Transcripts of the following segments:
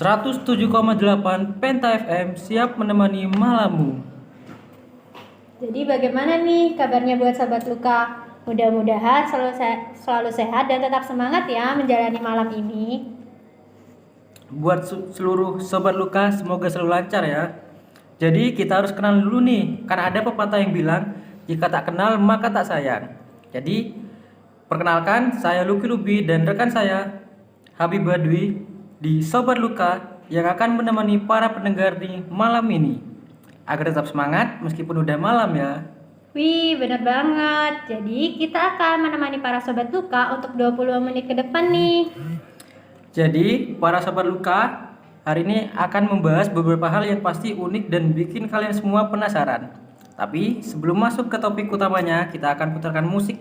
107,8 Penta FM siap menemani malammu. Jadi bagaimana nih kabarnya buat Sobat Luka? Mudah-mudahan selalu sehat dan tetap semangat ya menjalani malam ini. Buat seluruh Sobat Luka semoga selalu lancar ya. Jadi kita harus kenal dulu nih, karena ada pepatah yang bilang jika tak kenal maka tak sayang. Jadi perkenalkan, saya Luki Lubi dan rekan saya Habib Badwi di Sobat Luka yang akan menemani para pendengar di malam ini agar tetap semangat meskipun udah malam ya. Wih, benar banget. Jadi kita akan menemani para Sobat Luka untuk 20 menit ke depan nih. Jadi para Sobat Luka, hari ini akan membahas beberapa hal yang pasti unik dan bikin kalian semua penasaran. Tapi sebelum masuk ke topik utamanya, kita akan putarkan musik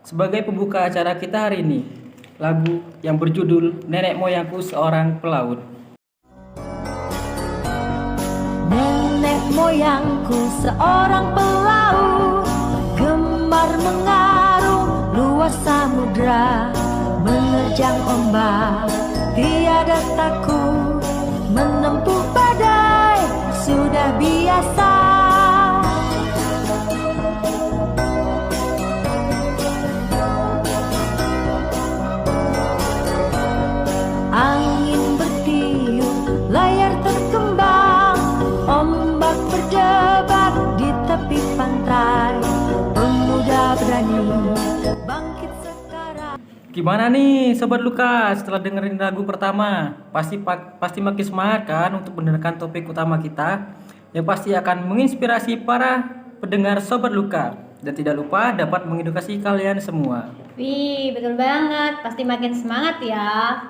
sebagai pembuka acara kita hari ini. Lagu yang berjudul Nenek Moyangku Seorang Pelaut. Nenek moyangku seorang pelaut, gemar mengarung luas samudra, menerjang ombak, tiada takut, menempuh badai, sudah biasa. Angin bertiup, layar terkembang, ombak berdebar di tepi pantai, pemuda berani bangkit sekarang. Gimana nih Sobat Luka setelah dengerin lagu pertama? Pasti makin semangat kan untuk mendengarkan topik utama kita yang pasti akan menginspirasi para pendengar Sobat Luka. Dan tidak lupa dapat mengedukasi kalian semua. Wih, betul banget. Pasti makin semangat ya.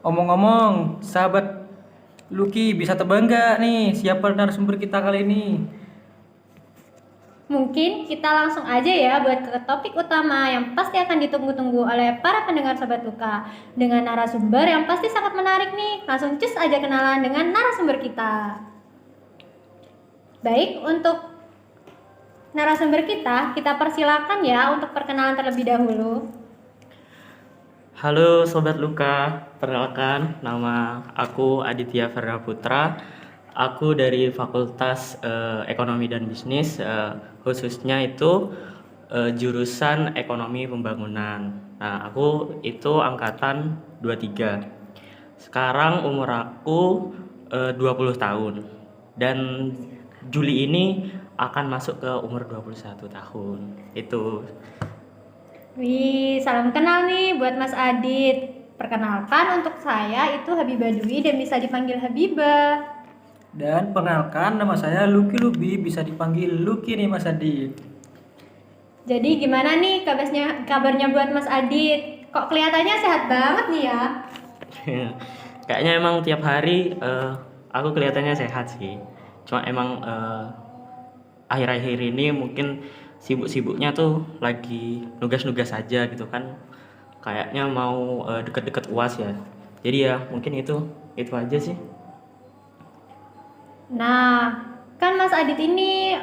Omong-omong, sahabat Luki bisa tebak nggak nih siapa narasumber kita kali ini? Mungkin kita langsung aja ya buat ke topik utama yang pasti akan ditunggu-tunggu oleh para pendengar Sobat Luka. Dengan narasumber yang pasti sangat menarik nih. Langsung cus aja kenalan dengan narasumber kita. Baik, untuk narasumber kita persilakan ya untuk perkenalan terlebih dahulu. Halo Sobat Luka, perkenalkan nama aku Aditya Verda Putra. Aku dari Fakultas Ekonomi dan Bisnis, khususnya itu jurusan Ekonomi Pembangunan. Nah, aku itu angkatan 23. Sekarang umur aku 20 tahun. Dan Juli ini akan masuk ke umur 21 tahun. Itu. Wih, salam kenal nih buat Mas Adit. Perkenalkan untuk saya itu Habibah Dwi dan bisa dipanggil Habibah. Dan perkenalkan nama saya Luki Lubi, bisa dipanggil Luki nih Mas Adit. Jadi gimana nih kabarnya buat Mas Adit? Kok kelihatannya sehat banget nih ya? Kayaknya emang tiap hari aku kelihatannya sehat sih. Cuma emang akhir-akhir ini mungkin sibuk-sibuknya tuh lagi nugas-nugas aja gitu kan. Kayaknya mau deket-deket UAS ya. Jadi ya mungkin itu aja sih. Nah, kan Mas Adit ini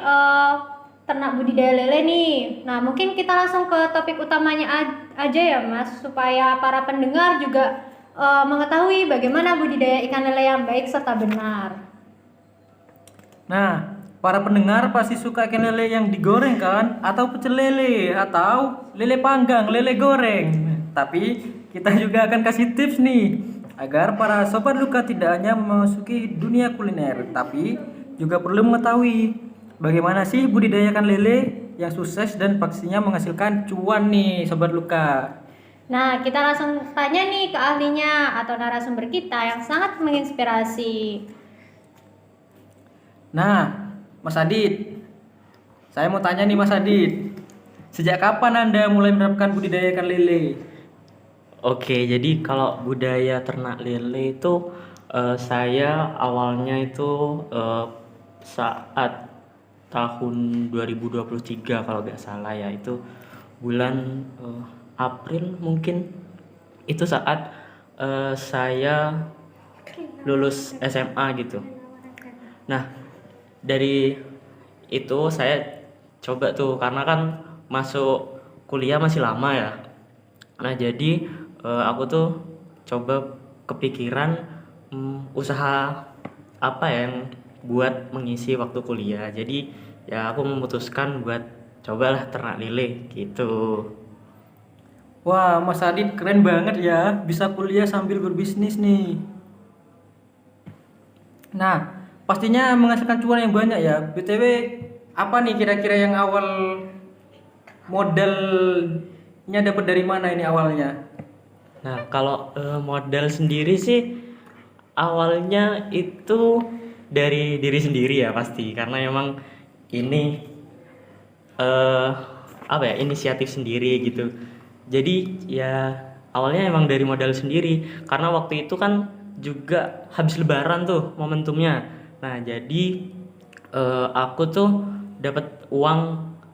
ternak budidaya lele nih. Nah, mungkin kita langsung ke topik utamanya aja ya Mas, supaya para pendengar juga mengetahui bagaimana budidaya ikan lele yang baik serta benar. Nah, para pendengar pasti suka ikan lele yang digoreng kan? Atau pecel lele, atau lele panggang, lele goreng. Tapi kita juga akan kasih tips nih agar para Sobat Luka tidak hanya memasuki dunia kuliner, tapi juga perlu mengetahui bagaimana sih budidaya ikan lele yang sukses dan pastinya menghasilkan cuan nih Sobat Luka. Nah, kita langsung tanya nih ke ahlinya atau narasumber kita yang sangat menginspirasi. Nah, Mas Adit, saya mau tanya nih Mas Adit, sejak kapan Anda mulai menerapkan budidaya ikan lele? Oke, jadi kalau budaya ternak lele itu saya awalnya itu saat tahun 2023 kalau nggak salah ya, itu bulan April mungkin, itu saat saya lulus SMA gitu. Nah, dari itu saya coba tuh, karena kan masuk kuliah masih lama ya. Nah, jadi aku tuh coba kepikiran usaha apa yang buat mengisi waktu kuliah. Jadi ya aku memutuskan buat cobalah ternak lele gitu. Wah, Mas Adit keren banget ya, bisa kuliah sambil berbisnis nih. Nah, pastinya menghasilkan cuan yang banyak ya. BTW, apa nih kira-kira yang awal modalnya dapat dari mana ini awalnya? Nah, kalau modal sendiri sih awalnya itu dari diri sendiri ya pasti, karena emang ini eh apa ya, inisiatif sendiri gitu. Jadi ya awalnya emang dari modal sendiri, karena waktu itu kan juga habis lebaran tuh momentumnya. Nah, jadi aku tuh dapat uang,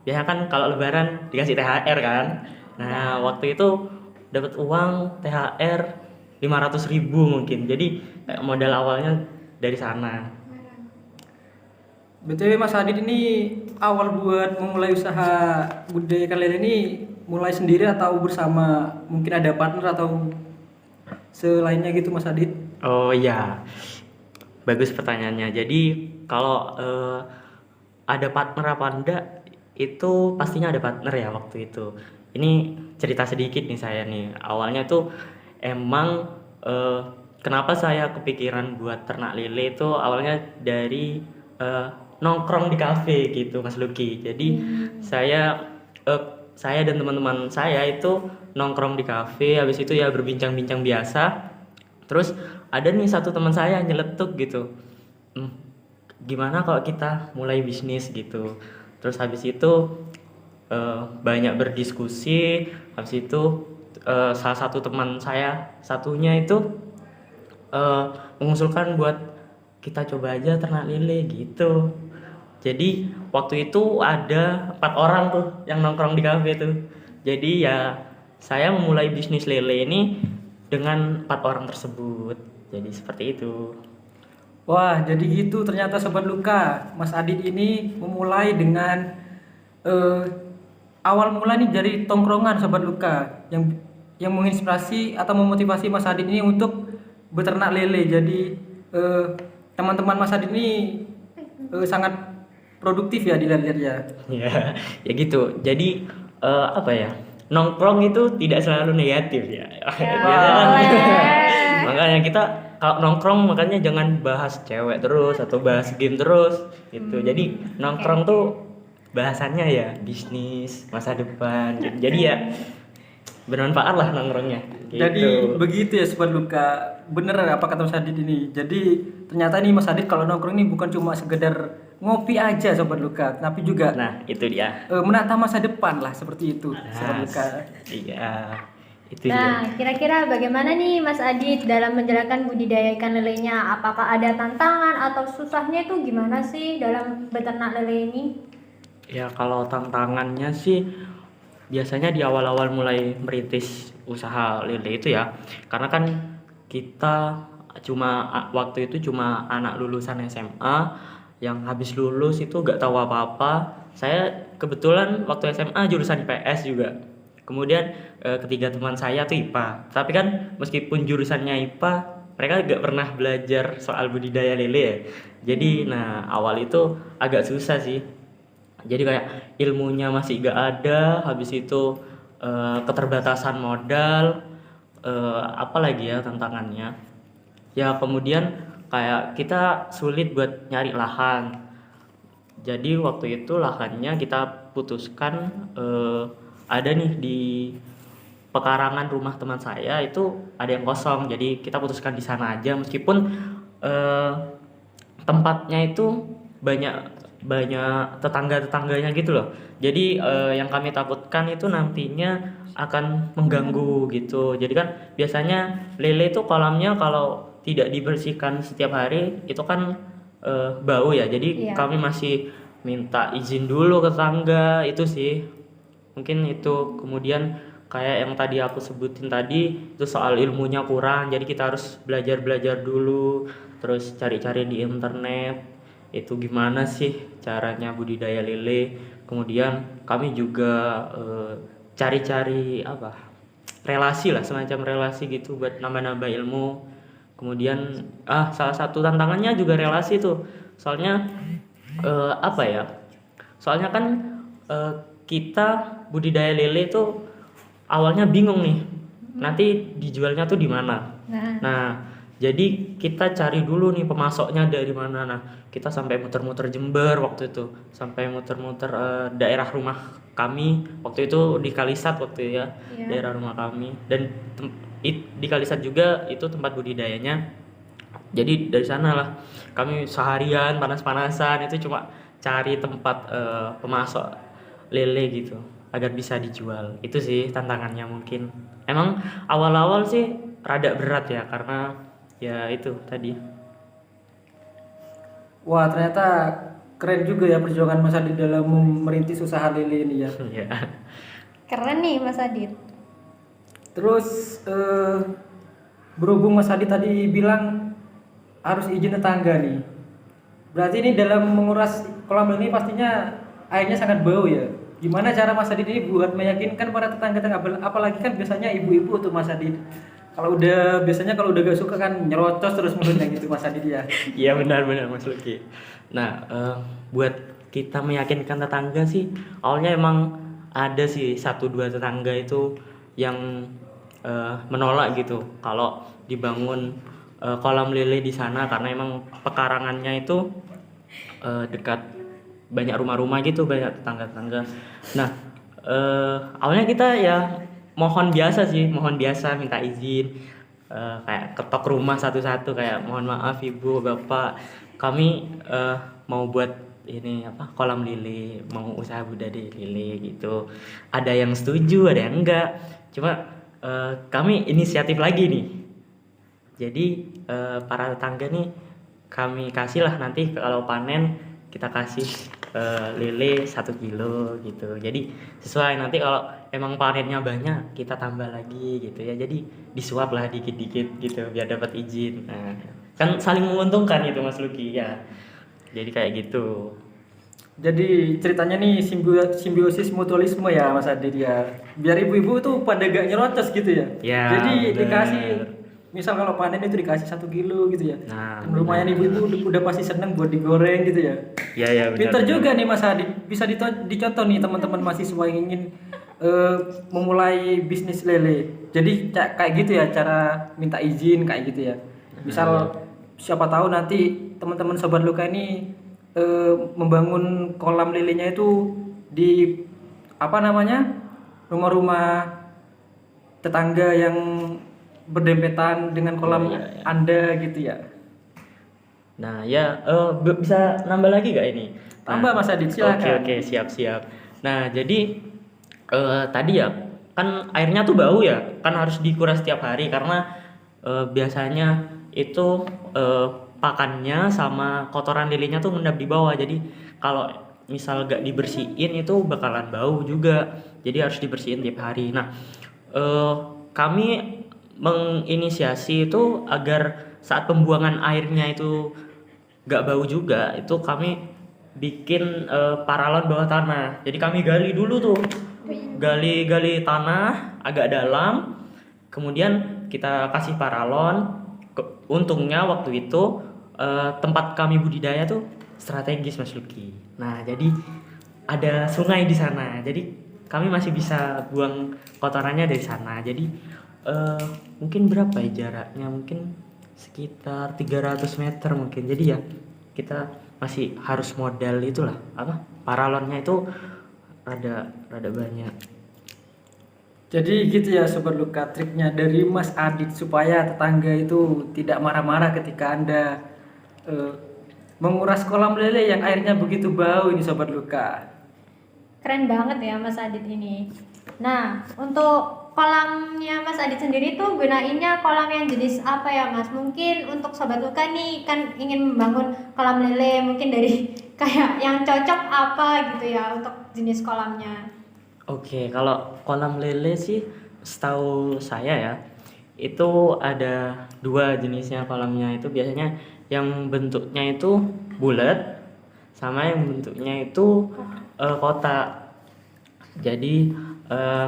biasanya kan kalau lebaran dikasih THR kan. Nah, waktu itu dapat uang THR 500.000 mungkin. Jadi modal awalnya dari sana. BTW Mas Adit ini awal buat memulai usaha budidaya ikan lele ini mulai sendiri atau bersama mungkin ada partner atau selainnya gitu Mas Adit? Oh iya, bagus pertanyaannya. Jadi kalau ada partner apa enggak, itu pastinya ada partner ya waktu itu. Ini cerita sedikit nih saya nih. Awalnya tuh emang kenapa saya kepikiran buat ternak lele itu awalnya dari nongkrong di kafe gitu Mas Lucky. Jadi saya saya dan teman-teman saya itu nongkrong di kafe, habis itu ya berbincang-bincang biasa. Terus ada nih satu teman saya nyeletuk gitu, "Hmm, gimana kalau kita mulai bisnis gitu." Terus habis itu banyak berdiskusi. Habis itu salah satu teman saya satunya itu mengusulkan buat kita coba aja ternak lele gitu. Jadi waktu itu ada 4 orang tuh yang nongkrong di kafe tuh. Jadi ya saya memulai bisnis lele ini dengan 4 orang tersebut. Jadi seperti itu. Wah, jadi gitu ternyata Sobat Luka. Mas Adit ini memulai dengan eh, awal mula nih dari tongkrongan Sobat Luka yang menginspirasi atau memotivasi Mas Adit ini untuk beternak lele. Jadi eh, teman-teman Mas Adit ini sangat produktif ya dilihat-lihat ya. Ya, ya gitu. Jadi apa ya? Nongkrong itu tidak selalu negatif ya. Biasanya kan makanya kita kalau nongkrong makanya jangan bahas cewek terus atau bahas game terus gitu. Jadi nongkrong tuh bahasannya ya bisnis, masa depan gitu. Jadi ya bermanfaat lah nongkrongnya gitu. Jadi begitu ya Sobat Luka. Bener apa kata Mas Adit ini. Jadi ternyata nih Mas Adit kalau nongkrong ini bukan cuma sekedar ngopi aja Sobat Luka, tapi juga Nah, itu dia. menata masa depan lah seperti itu Sobat Nah, Luka. iya. Itu Nah, dia. kira-kira bagaimana nih Mas Adit dalam menjalankan budidaya ikan lelenya? Apakah ada tantangan atau susahnya itu gimana sih dalam beternak lele ini? Ya kalau tantangannya sih biasanya di awal-awal mulai merintis usaha lele itu ya, karena kan kita waktu itu cuma anak lulusan SMA yang habis lulus itu gak tahu apa-apa. Saya kebetulan waktu SMA jurusan IPS juga. Kemudian ketiga teman saya tuh IPA. Tapi kan meskipun jurusannya IPA, mereka gak pernah belajar soal budidaya lele ya. Jadi nah awal itu agak susah sih. Jadi kayak ilmunya masih gak ada. Habis itu keterbatasan modal. Apalagi ya tantangannya. Ya kemudian kayak kita sulit buat nyari lahan. Jadi waktu itu lahannya kita putuskan ada nih di pekarangan rumah teman saya itu ada yang kosong. Jadi kita putuskan di sana aja meskipun tempatnya itu banyak tetangga-tetangganya gitu loh. Jadi yang kami takutkan itu nantinya akan mengganggu gitu. Jadi kan biasanya lele itu kolamnya kalau tidak dibersihkan setiap hari itu kan bau ya. Jadi Iya. kami masih minta izin dulu ke tetangga itu sih. Mungkin itu. Kemudian kayak yang tadi aku sebutin tadi itu soal ilmunya kurang. Jadi kita harus belajar dulu, terus cari-cari di internet itu gimana sih caranya budidaya lele. Kemudian kami juga cari-cari relasi lah, semacam relasi gitu buat nambah-nambah ilmu. Kemudian salah satu tantangannya juga relasi tuh. Soalnya apa ya? Soalnya kan kita budidaya lele tuh awalnya bingung nih. Nanti dijualnya tuh di mana? Nah, jadi kita cari dulu nih pemasoknya dari mana. Nah, kita sampai muter-muter Jember waktu itu, sampai muter-muter daerah rumah kami waktu itu di Kalisat waktu itu ya, Iya. daerah rumah kami. Dan di Kalisat juga itu tempat budidayanya. Jadi dari sana lah kami seharian panas-panasan itu cuma cari tempat pemasok lele gitu agar bisa dijual. Itu sih tantangannya mungkin. Emang awal-awal sih rada berat ya karena ya itu tadi. Wah, ternyata keren juga ya perjuangan Mas Adit dalam merintis usaha lele ini ya. Ya. Keren nih Mas Adit. Terus berhubung Mas Adit tadi bilang harus izin tetangga nih. Berarti ini dalam menguras kolam ini pastinya airnya sangat bau ya. Gimana cara Mas Adit ini buat meyakinkan para tetangga-tetangga, apalagi kan biasanya ibu-ibu tuh Mas Adit. Biasanya kalau udah gak suka kan nyerocos terus mulutnya gitu Mas Adit ya. Iya benar-benar Mas Luki. Nah, buat kita meyakinkan tetangga sih, awalnya emang ada sih 1-2 tetangga itu yang menolak gitu kalau dibangun kolam lele di sana karena emang pekarangannya itu dekat banyak rumah-rumah gitu, banyak tetangga-tetangga. Nah, awalnya kita ya mohon biasa minta izin, kayak ketok rumah satu-satu kayak mohon maaf ibu bapak kami mau buat ini kolam lele, mau usaha budidaya lele gitu. Ada yang setuju ada yang enggak, cuma kami inisiatif lagi nih. Jadi para tetangga nih kami kasih lah nanti kalau panen kita kasih lele 1 kilo gitu. Jadi sesuai nanti kalau emang panennya banyak kita tambah lagi gitu ya. Jadi disuap lah dikit-dikit gitu biar dapat izin. Nah, kan saling menguntungkan gitu Mas Luki ya. Jadi kayak gitu. Jadi ceritanya nih simbiosis mutualisme ya Mas Adit ya. Biar ibu-ibu tuh pada gak nyerocos gitu ya. Ya, Jadi bener. dikasih, misal kalau panen itu dikasih 1 kilo gitu ya. Nah, Lumayan ibu-ibu udah pasti seneng buat digoreng gitu ya. Ya benar. Pinter juga nih Mas Adit. Bisa dicontoh nih teman-teman mahasiswa yang ingin memulai bisnis lele. Jadi kayak gitu ya cara minta izin kayak gitu ya. Misal siapa tahu nanti teman-teman sobat luka ini membangun kolam lelenya itu di rumah-rumah tetangga yang berdempetan dengan kolam Ya. Anda gitu ya. Nah ya bisa nambah lagi gak ini? Tambah Mas Adit, silakan. Oke siap. Nah jadi tadi ya kan airnya tuh bau ya, kan harus dikuras setiap hari karena biasanya itu pakannya sama kotoran lilenya tuh ngendap di bawah. Jadi kalau misal gak dibersihin itu bakalan bau juga. Jadi harus dibersihin tiap hari. Nah kami menginisiasi itu agar saat pembuangan airnya itu gak bau juga, itu kami bikin paralon bawah tanah. Jadi kami gali dulu tuh, gali tanah agak dalam, kemudian kita kasih paralon. Untungnya waktu itu tempat kami budidaya tuh strategis Mas Luki. Nah jadi ada sungai di sana, jadi kami masih bisa buang kotorannya dari sana. Jadi mungkin berapa ya jaraknya, mungkin sekitar 300 meter mungkin. Jadi ya kita masih harus modal itulah paralonnya itu rada banyak. Jadi gitu ya Sobat Luka, triknya dari Mas Adit supaya tetangga itu tidak marah-marah ketika Anda menguras kolam lele yang airnya begitu bau ini Sobat Luka. Keren banget ya Mas Adit ini. Nah, untuk kolamnya Mas Adit sendiri tuh gunainnya kolam yang jenis apa ya Mas? Mungkin untuk Sobat Luka nih kan ingin membangun kolam lele, mungkin dari kayak yang cocok apa gitu ya untuk jenis kolamnya. Oke, kalau kolam lele sih setahu saya ya itu ada 2 jenisnya kolamnya. Itu biasanya yang bentuknya itu bulat sama yang bentuknya itu kotak. Jadi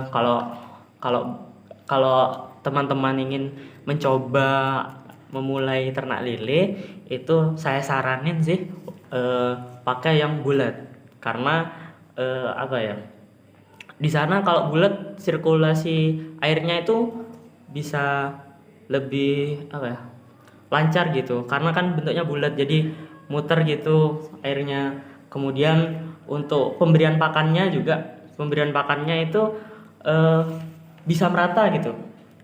kalau teman-teman ingin mencoba memulai ternak lele itu saya saranin sih pakai yang bulat karena apa ya, di sana kalau bulat sirkulasi airnya itu bisa lebih apa ya, lancar gitu karena kan bentuknya bulat jadi muter gitu airnya. Kemudian untuk pemberian pakannya itu eh, bisa merata gitu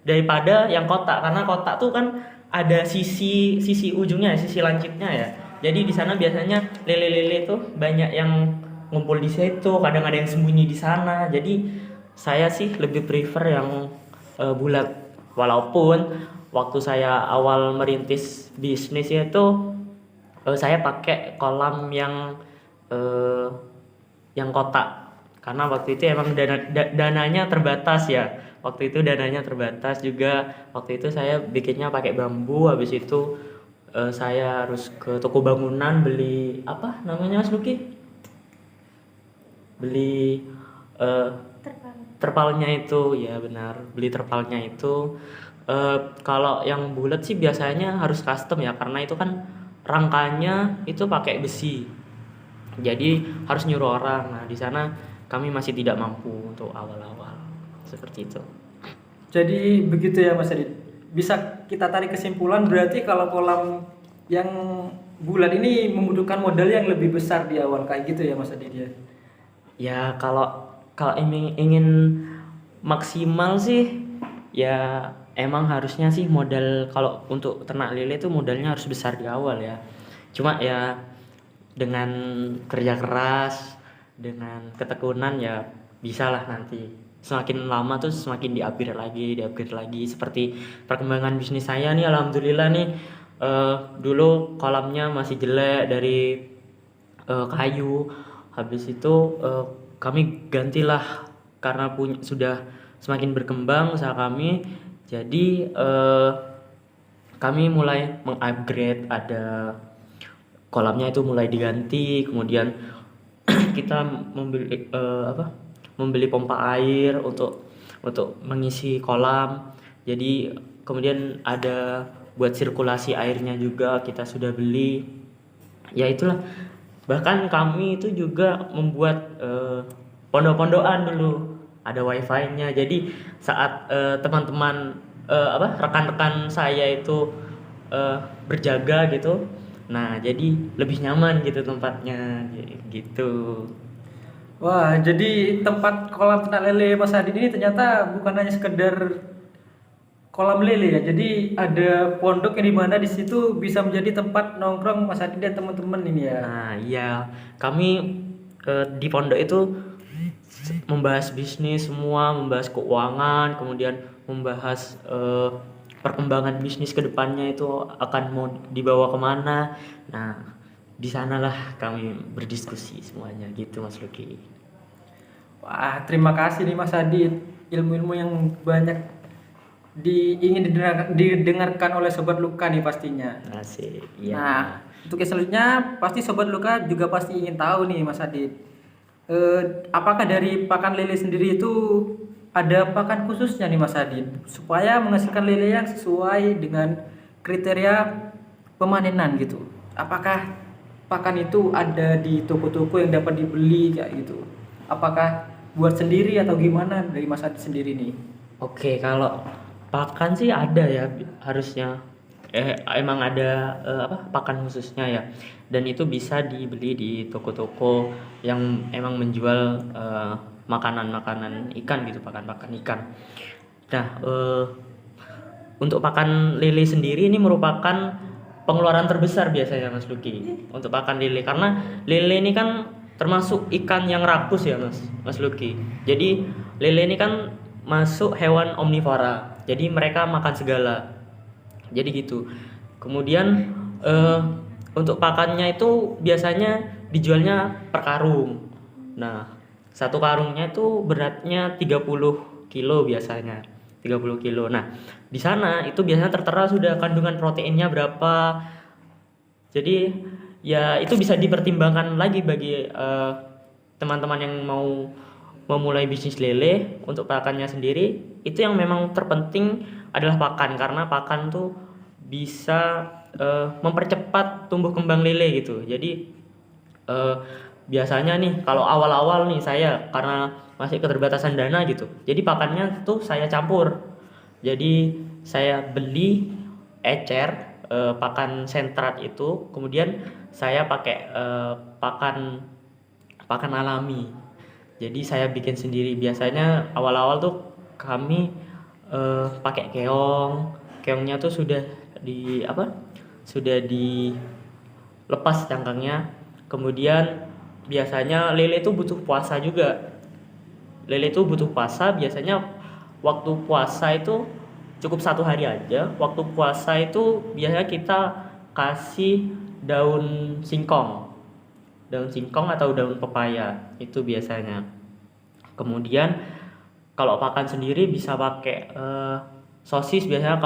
daripada yang kotak, karena kotak tuh kan ada sisi ujungnya, sisi lancipnya ya. Jadi di sana biasanya lele-lele tuh banyak yang ngumpul di situ, kadang ada yang sembunyi di sana. Jadi saya sih lebih prefer yang bulat. Walaupun waktu saya awal merintis bisnis itu saya pakai kolam yang kotak karena waktu itu emang dananya terbatas ya. Waktu itu dananya terbatas juga. Waktu itu saya bikinnya pakai bambu. Habis itu saya harus ke toko bangunan beli apa namanya Mas Luki? Beli terpalnya itu, ya benar, beli terpalnya itu. Kalau yang bulat sih biasanya harus custom ya, karena itu kan rangkanya itu pakai besi. Jadi harus nyuruh orang. Nah, di sana kami masih tidak mampu untuk awal-awal. Seperti itu. Jadi begitu ya Mas Adit. Bisa kita tarik kesimpulan berarti kalau kolam yang bulat ini membutuhkan modal yang lebih besar di awal kayak gitu ya Mas Adit ya. Ya kalau ingin maksimal sih ya emang harusnya sih modal, kalau untuk ternak lele itu modalnya harus besar di awal ya. Cuma ya dengan kerja keras, dengan ketekunan ya bisalah nanti. Semakin lama tuh semakin di-upgrade lagi. Seperti perkembangan bisnis saya nih, alhamdulillah nih, dulu kolamnya masih jelek dari kayu. Habis itu kami gantilah karena sudah semakin berkembang usaha kami. Jadi kami mulai mengupgrade, ada kolamnya itu mulai diganti, kemudian kita membeli pompa air untuk mengisi kolam. Jadi kemudian ada buat sirkulasi airnya juga kita sudah beli. Ya itulah. Bahkan kami itu juga membuat pondok-pondokan dulu. Ada wifi-nya. Jadi saat teman-teman rekan-rekan saya itu berjaga gitu, nah jadi lebih nyaman gitu tempatnya gitu. Wah, jadi tempat kolam ternak lele Mas Adit ini ternyata bukan hanya sekedar kolam lele ya. Jadi ada pondok yang dimana di situ bisa menjadi tempat nongkrong Mas Adit dan teman-teman ini ya. Nah iya, kami di pondok itu membahas bisnis semua, membahas keuangan, kemudian membahas perkembangan bisnis kedepannya itu akan mau dibawa kemana. Nah, di sanalah kami berdiskusi semuanya gitu Mas Luki. Wah, terima kasih nih Mas Adit. Ilmu-ilmu yang banyak ingin didengarkan oleh Sobat Luka nih pastinya. Asik. Iya. Nah, untuk yang selanjutnya pasti Sobat Luka juga pasti ingin tahu nih Mas Adit. Apakah dari pakan lele sendiri itu ada pakan khususnya nih Mas Adit supaya menghasilkan lele yang sesuai dengan kriteria pemanenan gitu? Apakah pakan itu ada di toko-toko yang dapat dibeli kayak gitu? Apakah buat sendiri atau gimana dari Mas Adit sendiri nih? Oke, kalau pakan sih ada ya harusnya. Emang ada pakan khususnya ya. Dan itu bisa dibeli di toko-toko yang emang menjual makanan-makanan ikan gitu, pakan-pakan ikan. Nah, untuk pakan lele sendiri ini merupakan pengeluaran terbesar biasanya Mas Luki untuk pakan lele, karena lele ini kan termasuk ikan yang rakus ya Mas Luki. Jadi lele ini kan masuk hewan omnivora, jadi mereka makan segala. Jadi gitu. Kemudian untuk pakannya itu biasanya dijualnya per karung. Nah, satu karungnya itu beratnya 30 kilo biasanya. 30 kilo. Nah, di sana itu biasanya tertera sudah kandungan proteinnya berapa. Jadi ya itu bisa dipertimbangkan lagi bagi teman-teman yang mau memulai bisnis lele. Untuk pakannya sendiri itu yang memang terpenting adalah pakan, karena pakan tuh bisa mempercepat tumbuh kembang lele gitu. Jadi biasanya nih kalau awal-awal nih saya karena masih keterbatasan dana gitu. Jadi pakannya tuh saya campur. Jadi saya beli ecer pakan sentrat itu, kemudian saya pakai pakan pakan alami. Jadi saya bikin sendiri. Biasanya awal-awal tuh kami pakai keong. Keongnya tuh sudah di apa? Sudah dilepas cangkangnya. Kemudian biasanya lele itu butuh puasa juga. Lele itu butuh puasa. Biasanya waktu puasa itu cukup 1 hari aja. Waktu puasa itu biasanya kita kasih daun singkong atau daun pepaya itu biasanya. Kemudian kalau pakan sendiri bisa pakai sosis. Biasanya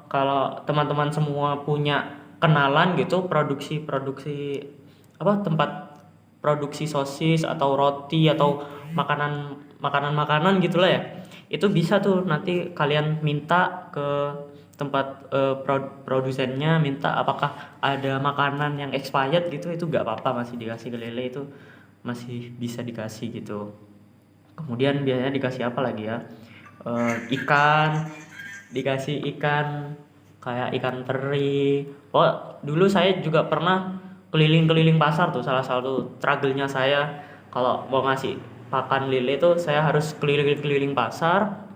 kalau teman-teman semua punya kenalan gitu produksi apa tempat produksi sosis atau roti atau makanan gitulah ya, itu bisa tuh nanti kalian minta ke tempat produsennya, minta apakah ada makanan yang expired gitu, itu nggak apa-apa, masih dikasih ke lele, itu masih bisa dikasih gitu. Kemudian biasanya dikasih apa lagi ya, ikan, dikasih ikan kayak ikan teri. Oh, dulu saya juga pernah keliling-keliling pasar tuh, salah satu struggle-nya saya kalau mau ngasih pakan lele tuh saya harus keliling-keliling pasar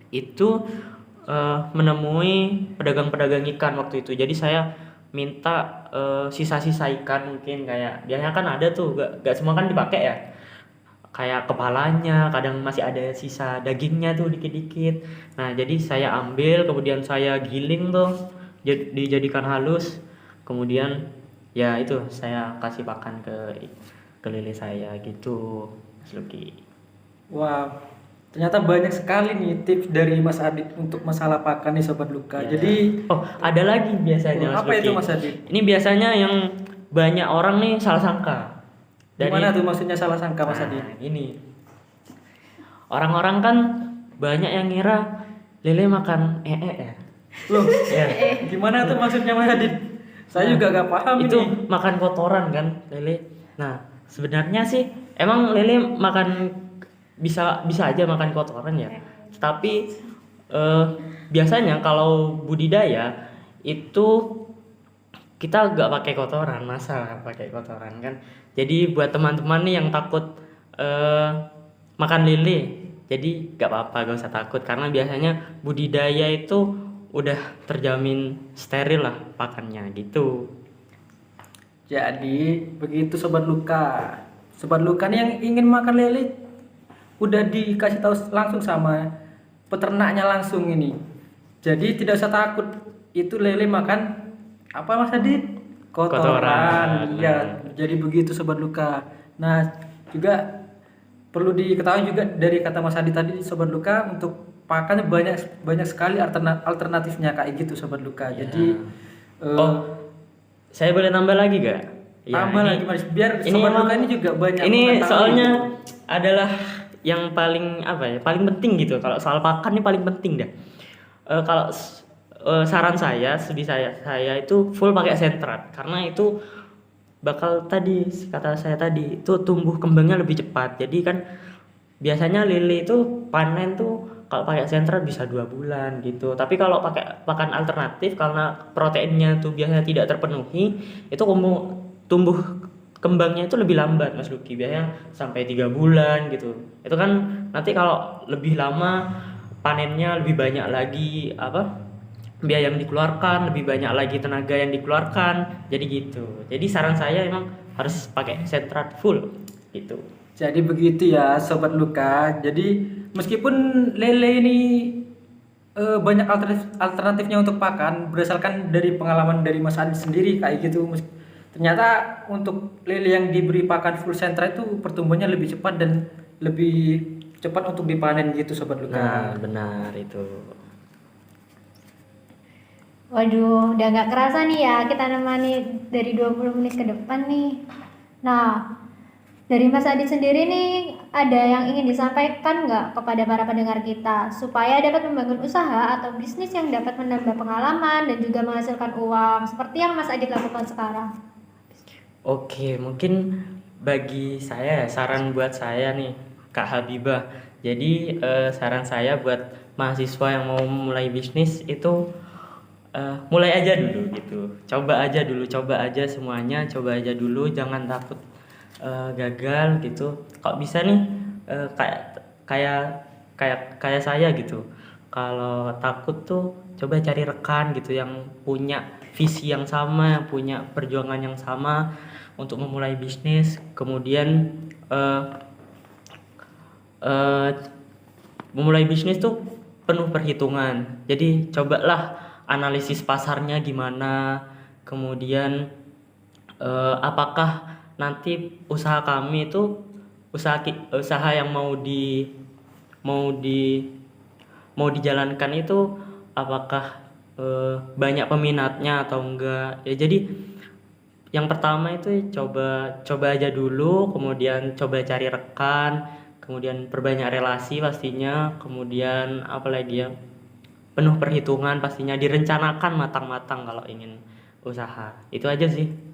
itu menemui pedagang-pedagang ikan waktu itu. Jadi saya minta sisa-sisa ikan, mungkin kayak biasanya kan ada tuh, gak semua kan dipakai ya, kayak kepalanya kadang masih ada sisa dagingnya tuh dikit-dikit. Nah jadi saya ambil, kemudian saya giling tuh dijadikan halus, kemudian ya itu saya kasih pakan ke lele saya gitu, Mas Luki. Wah, ternyata banyak sekali nih tips dari Mas Adit untuk masalah pakan nih Sobat Luka. Ya. Jadi Oh, ada lagi biasanya Mas apa Luki. itu Mas Adit? Ini biasanya yang banyak orang nih salah sangka. Gimana tuh maksudnya salah sangka Mas Nah, Adit? ini orang-orang kan banyak yang ngira lele makan ya. Loh, Ya. gimana tuh maksudnya Mas Adit? Saya juga gak paham Itu ini. makan kotoran kan lele. Nah, sebenarnya sih emang lele makan bisa aja makan kotoran ya. Tapi biasanya kalau budidaya itu kita nggak pakai kotoran, masa pakai kotoran kan. Jadi buat teman-teman nih yang takut makan lele, jadi nggak apa-apa, gak usah takut, karena biasanya budidaya itu udah terjamin steril lah pakannya gitu. Jadi begitu Sobat Luka. Sobat Luka nih yang ingin makan lele udah dikasih tahu langsung sama peternaknya langsung ini. Jadi tidak usah takut, itu lele makan apa Mas Adit? Kotoran. Iya, jadi begitu Sobat Luka. Nah, juga perlu diketahui juga dari kata Mas Adit tadi Sobat Luka, untuk pakannya banyak sekali alternatifnya kayak gitu Sobat Luka. Ya. Jadi Saya boleh nambah lagi gak? tambah lagi Mas, biar ini Sobat emang- Luka ini juga banyak Ini mengetahui soalnya gitu. adalah yang paling apa ya? Paling penting gitu. Kalau soal pakan ini paling penting dah. Kalau saran saya, sebisa saya itu full pakai sentrat, karena itu bakal tadi kata saya tadi itu tumbuh kembangnya lebih cepat. Jadi kan biasanya lele itu panen tuh kalau pakai sentrat bisa 2 bulan gitu. Tapi kalau pakai pakan alternatif, karena proteinnya tuh biasanya tidak terpenuhi, itu tumbuh kembangnya itu lebih lambat Mas Luki, biasanya sampai 3 bulan gitu. Itu kan nanti kalau lebih lama panennya lebih banyak lagi biaya yang dikeluarkan, lebih banyak lagi tenaga yang dikeluarkan, jadi gitu. Jadi saran saya emang harus pakai sentrat full gitu. Jadi begitu ya Sobat Luka. Jadi meskipun lele ini banyak alternatifnya untuk pakan, berdasarkan dari pengalaman dari Mas Adi sendiri kayak gitu. Ternyata untuk lele yang diberi pakan full sentra itu pertumbuhannya lebih cepat dan lebih cepat untuk dipanen gitu Sobat Luka. Nah, benar itu. Waduh, udah nggak kerasa nih ya kita nemani dari 20 menit ke depan nih. Nah, Dari Mas Adit sendiri nih, ada yang ingin disampaikan nggak kepada para pendengar kita supaya dapat membangun usaha atau bisnis yang dapat menambah pengalaman dan juga menghasilkan uang seperti yang Mas Adit lakukan sekarang? Oke, mungkin bagi saya saran buat saya nih Kak Habibah. Jadi saran saya buat mahasiswa yang mau mulai bisnis itu mulai aja dulu gitu. Coba aja semuanya, coba aja dulu, jangan takut gagal gitu. Kok bisa nih kayak saya gitu. Kalau takut tuh coba cari rekan gitu yang punya visi yang sama, yang punya perjuangan yang sama untuk memulai bisnis. Kemudian memulai bisnis tuh penuh perhitungan. Jadi cobalah analisis pasarnya gimana, kemudian apakah nanti usaha kami itu usaha yang mau dijalankan itu apakah banyak peminatnya atau enggak. Ya jadi yang pertama itu coba aja dulu, kemudian coba cari rekan, kemudian perbanyak relasi pastinya, kemudian apalagi ya, penuh perhitungan pastinya, direncanakan matang-matang kalau ingin usaha. Itu aja sih.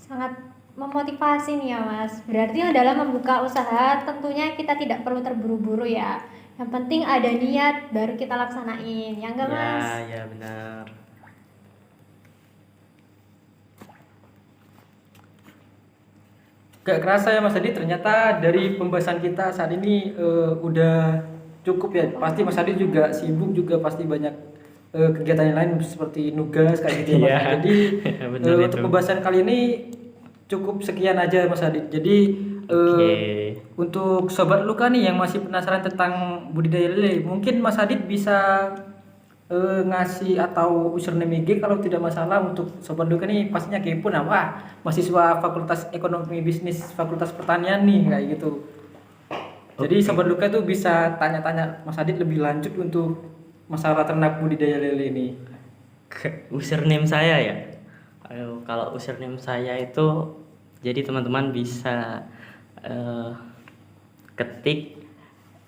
Sangat memotivasi nih ya Mas. Berarti dalam membuka usaha tentunya kita tidak perlu terburu-buru ya. Yang penting ada niat baru kita laksanain. Ya enggak Mas? Ya benar. Gak kerasa ya Mas Adi, ternyata dari pembahasan kita saat ini udah cukup ya. Pasti Mas Adi juga sibuk, juga pasti banyak kegiatan yang lain seperti nugas kayak gitu ya Mas. Iya, Jadi benar untuk itu. pembahasan kali ini cukup sekian aja Mas Adi. Jadi Oke. untuk sobat luka nih yang masih penasaran tentang budidaya lele, mungkin Mas Adit bisa ngasih atau username IG kalau tidak masalah. Untuk sobat luka nih pastinya kepo, nah wah mahasiswa Fakultas Ekonomi Bisnis Fakultas Pertanian nih kayak gitu. Jadi sobat luka itu bisa tanya-tanya Mas Adit lebih lanjut untuk masalah ternak budidaya lele ini. Username saya ya. Kalau username saya itu, jadi teman-teman bisa ketik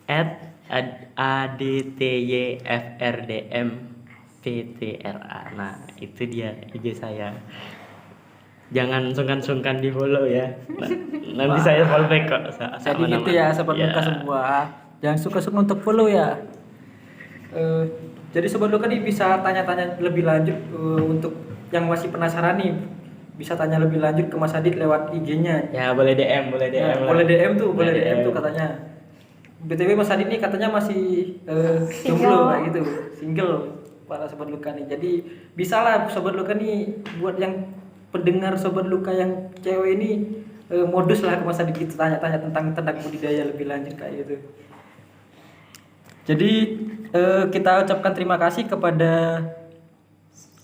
@adtyfrdmptra. Nah, itu dia IG saya. Jangan sungkan-sungkan di follow ya. Nanti saya follow back kok. Jadi gitu ya sobat luka semua, jangan suka-suka untuk follow ya. Jadi sobat luka nih bisa tanya-tanya lebih lanjut, untuk yang masih penasaran nih bisa tanya lebih lanjut ke Mas Adit lewat IG-nya. Ya boleh DM, boleh DM. Ya, lah. boleh DM tuh, boleh Boleh DM tuh katanya. BTW Mas Adit nih katanya masih jomblo kayak gitu, single para sobat luka nih. Jadi bisalah sobat luka nih, buat yang pendengar sobat luka yang cewek ini, modus lah ke Mas Adit gitu, tanya-tanya tentang ternak budidaya lebih lanjut kayak gitu. Jadi kita ucapkan terima kasih kepada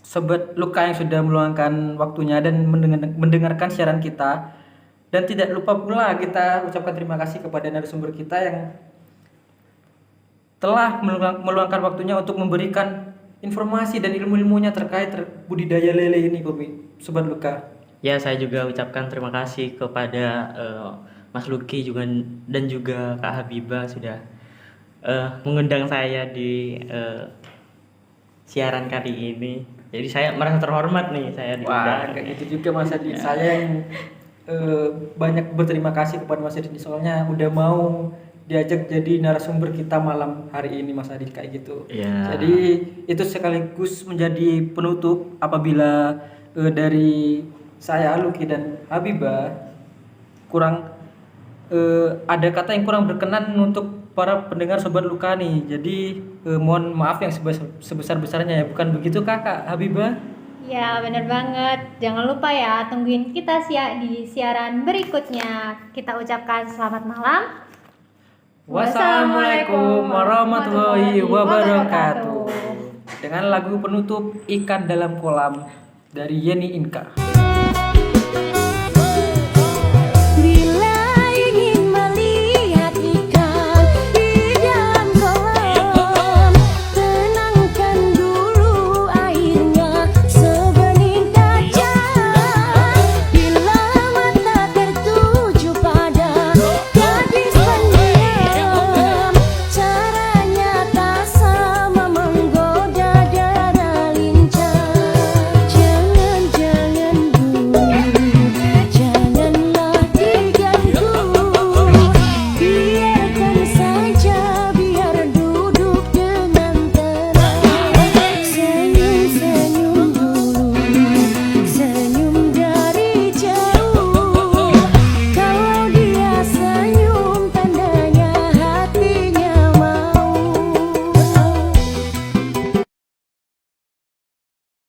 sobat luka yang sudah meluangkan waktunya dan mendengarkan siaran kita. Dan tidak lupa pula kita ucapkan terima kasih kepada narasumber kita yang telah meluangkan waktunya untuk memberikan informasi dan ilmu-ilmunya terkait budidaya lele ini, sobat luka. Ya, saya juga ucapkan terima kasih kepada Mas Luki juga dan juga Kak Habibah sudah mengundang saya di siaran kali ini. Jadi saya merasa terhormat nih, saya Wah, diundang. kayak gitu juga Mas Adit. Saya yang banyak berterima kasih kepada Mas Adit, soalnya udah mau diajak jadi narasumber kita malam hari ini Mas Adit kayak gitu. Iya. Jadi itu sekaligus menjadi penutup apabila dari saya Luki dan Habibah kurang ada kata yang kurang berkenan untuk para pendengar sobat luka nih. Jadi mohon maaf yang sebesar-besarnya ya. Bukan begitu Kakak Habibah? Ya bener banget. Jangan lupa ya tungguin kita di siaran berikutnya. Kita ucapkan selamat malam. Wassalamualaikum warahmatullahi wabarakatuh. Dengan lagu penutup Ikan Dalam Kolam dari Yeni Inka.